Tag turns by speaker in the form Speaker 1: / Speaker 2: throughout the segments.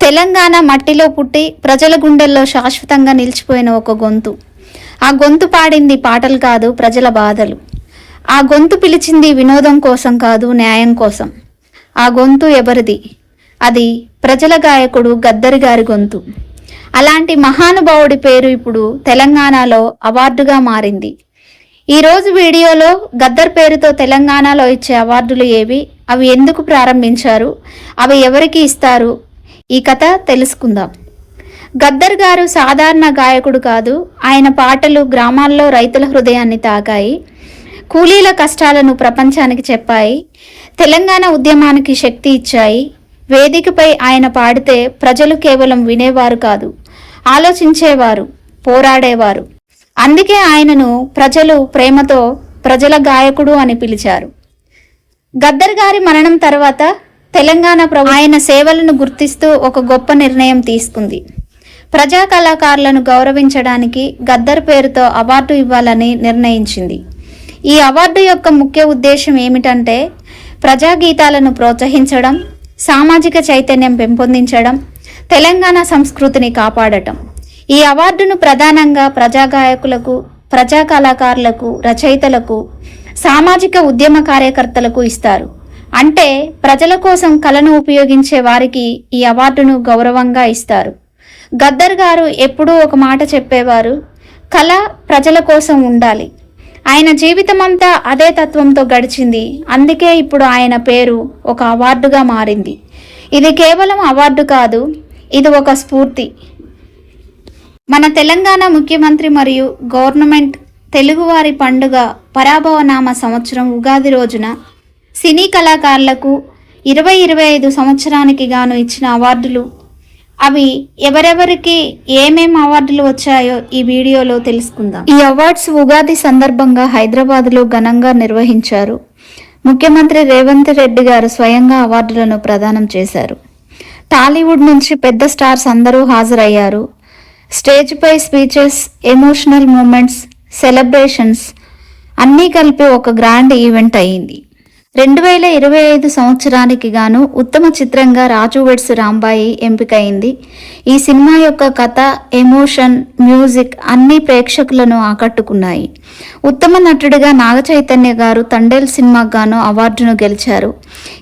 Speaker 1: తెలంగాణ మట్టిలో పుట్టి ప్రజల గుండెల్లో శాశ్వతంగా నిలిచిపోయిన ఒక గొంతు. ఆ గొంతు పాడింది పాటలు కాదు, ప్రజల బాధలు. ఆ గొంతు పిలిచింది వినోదం కోసం కాదు, న్యాయం కోసం. ఆ గొంతు ఎవరిది? అది ప్రజల గాయకుడు గద్దర్ గారి గొంతు. అలాంటి మహానుభావుడి పేరు ఇప్పుడు తెలంగాణలో అవార్డుగా మారింది. ఈరోజు వీడియోలో గద్దర్ పేరుతో తెలంగాణలో ఇచ్చే అవార్డులు ఏవి, అవి ఎందుకు ప్రారంభించారు, అవి ఎవరికి ఇస్తారు, ఈ కథ తెలుసుకుందాం. గద్దర్ గారు సాధారణ గాయకుడు కాదు. ఆయన పాటలు గ్రామాల్లో రైతుల హృదయాన్ని తాకాయి, కూలీల కష్టాలను ప్రపంచానికి చెప్పాయి, తెలంగాణ ఉద్యమానికి శక్తి ఇచ్చాయి. వేదికపై ఆయన పాడితే ప్రజలు కేవలం వినేవారు కాదు, ఆలోచించేవారు, పోరాడేవారు. అందుకే ఆయనను ప్రజలు ప్రేమతో ప్రజల గాయకుడు అని పిలిచారు. గద్దర్ గారి మరణం తర్వాత తెలంగాణ ఆయన సేవలను గుర్తిస్తూ ఒక గొప్ప నిర్ణయం తీసుకుంది. ప్రజా కళాకారులను గౌరవించడానికి గద్దర్ పేరుతో అవార్డు ఇవ్వాలని నిర్ణయించింది. ఈ అవార్డు యొక్క ముఖ్య ఉద్దేశం ఏమిటంటే ప్రజాగీతాలను ప్రోత్సహించడం, సామాజిక చైతన్యం పెంపొందించడం, తెలంగాణ సంస్కృతిని కాపాడటం. ఈ అవార్డును ప్రధానంగా ప్రజా గాయకులకు, ప్రజా కళాకారులకు, రచయితలకు, సామాజిక ఉద్యమ కార్యకర్తలకు ఇస్తారు. అంటే ప్రజల కోసం కళను ఉపయోగించే వారికి ఈ అవార్డును గౌరవంగా ఇస్తారు. గద్దర్ గారు ఎప్పుడూ ఒక మాట చెప్పేవారు, కళ ప్రజల కోసం ఉండాలి. ఆయన జీవితమంతా అదే తత్వంతో గడిచింది. అందుకే ఇప్పుడు ఆయన పేరు ఒక అవార్డుగా మారింది. ఇది కేవలం అవార్డు కాదు, ఇది ఒక స్ఫూర్తి. మన తెలంగాణ ముఖ్యమంత్రి మరియు గవర్నమెంట్ తెలుగువారి పండుగ పరాభవనామ సంవత్సరం ఉగాది రోజున సినీ కళాకారులకు 2025 సంవత్సరానికి గాను ఇచ్చిన అవార్డులు, అవి ఎవరెవరికి ఏమేం అవార్డులు వచ్చాయో ఈ వీడియోలో తెలుసుకుందాం. ఈ అవార్డ్స్ ఉగాది సందర్భంగా హైదరాబాద్లో ఘనంగా నిర్వహించారు. ముఖ్యమంత్రి రేవంత్ రెడ్డి గారు స్వయంగా అవార్డులను ప్రదానం చేశారు. టాలీవుడ్ నుంచి పెద్ద స్టార్స్ అందరూ హాజరయ్యారు. స్టేజ్పై స్పీచెస్, ఎమోషనల్ మూమెంట్స్, సెలబ్రేషన్స్ అన్నీ కలిపి ఒక గ్రాండ్ ఈవెంట్ అయ్యింది. 2025 సంవత్సరానికి గాను ఉత్తమ చిత్రంగా రాజు వెడ్స్ రాంబాయి ఎంపికైంది. ఈ సినిమా యొక్క కథ, ఎమోషన్, మ్యూజిక్ అన్ని ప్రేక్షకులను ఆకట్టుకున్నాయి. ఉత్తమ నటుడిగా నాగచైతన్య గారు తండేల్ సినిమాకు గాను అవార్డును గెలిచారు.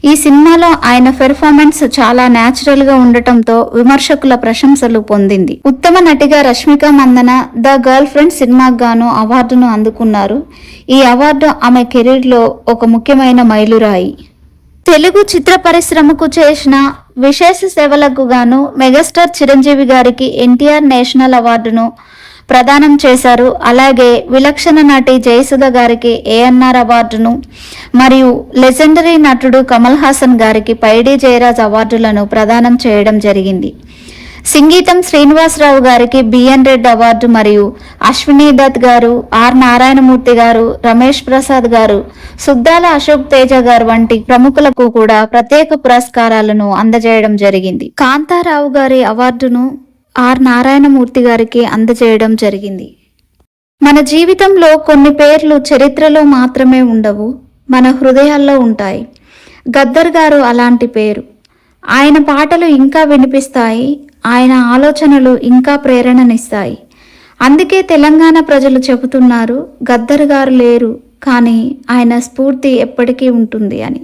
Speaker 1: ఈ సినిమాలో ఆయన పెర్ఫార్మెన్స్ చాలా న్యాచురల్గా ఉండటంతో విమర్శకుల ప్రశంసలు పొందింది. ఉత్తమ నటిగా Rashmika Mandanna the girlfriend సినిమాకు గాను అవార్డును అందుకున్నారు. ఈ అవార్డు ఆమె కెరీర్లో ఒక ముఖ్యమైన మైలురాయి. తెలుగు చిత్ర పరిశ్రమకు చేసిన విశేష సేవలకు గాను మెగాస్టార్ చిరంజీవి గారికి ఎన్టీఆర్ నేషనల్ అవార్డును ప్రదానం చేశారు. అలాగే విలక్షణ నటి జయసుధ గారికి ఏఎన్ఆర్ అవార్డును మరియు లెజెండరీ నటుడు కమల్ హాసన్ గారికి పైడి జయరాజ్ అవార్డులను ప్రదానం చేయడం జరిగింది. సంగీతం శ్రీనివాసరావు గారికి బిఎన్ రెడ్డి అవార్డు మరియు అశ్విని దత్ గారు, ఆర్ నారాయణమూర్తి గారు, రమేష్ ప్రసాద్ గారు, సుద్దాల అశోక్ తేజ గారు వంటి ప్రముఖులకు కూడా ప్రత్యేక పురస్కారాలను అందజేయడం జరిగింది. కాంతారావు గారి అవార్డును ఆర్ నారాయణమూర్తి గారికి అందజేయడం జరిగింది. మన జీవితంలో కొన్ని పేర్లు చరిత్రలో మాత్రమే ఉండవు, మన హృదయాల్లో ఉంటాయి. గద్దర్ గారు అలాంటి పేరు. ఆయన పాటలు ఇంకా వినిపిస్తాయి, ఆయన ఆలోచనలు ఇంకా ప్రేరణనిస్తాయి. అందుకే తెలంగాణ ప్రజలు చెబుతున్నారు, గద్దర్ గారు లేరు కానీ ఆయన స్ఫూర్తి ఎప్పటికీ ఉంటుంది అని.